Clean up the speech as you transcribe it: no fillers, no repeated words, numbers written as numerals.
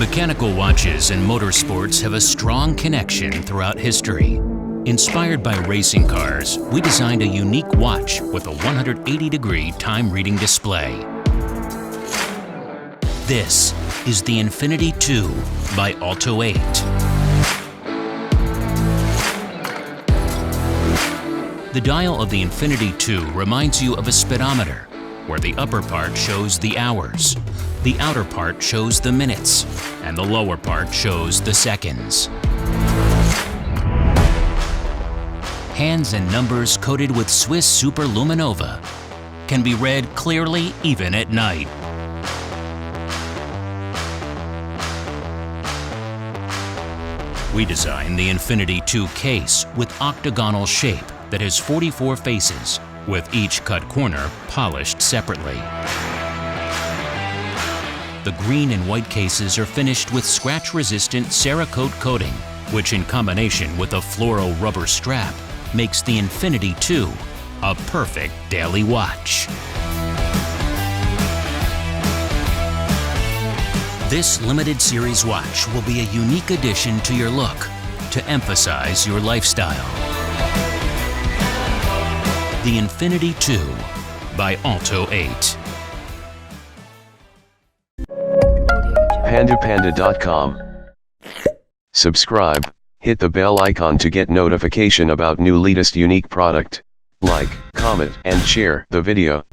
Mechanical watches and motorsports have a strong connection throughout history. Inspired by racing cars, we designed a unique watch with a 180-degree time-reading display. This is the Infinity 2 by Alto 8. The dial of the Infinity 2 reminds you of a speedometer, where the upper part shows the hours, the outer part shows the minutes, and the lower part shows the seconds. Hands and numbers coated with Swiss Luminova can be read clearly even at night. We designed the Infinity 2 case with octagonal shape that has 44 faces, with each cut corner polished separately. The green and white cases are finished with scratch-resistant Cerakote coating, which in combination with a floral rubber strap makes the Infinity 2 a perfect daily watch. This limited series watch will be a unique addition to your look to emphasize your lifestyle. The Infinity 2 by Alto 8. PanduPanda.com. Subscribe, hit the bell icon to get notification about new latest unique product. Like, comment, and share the video.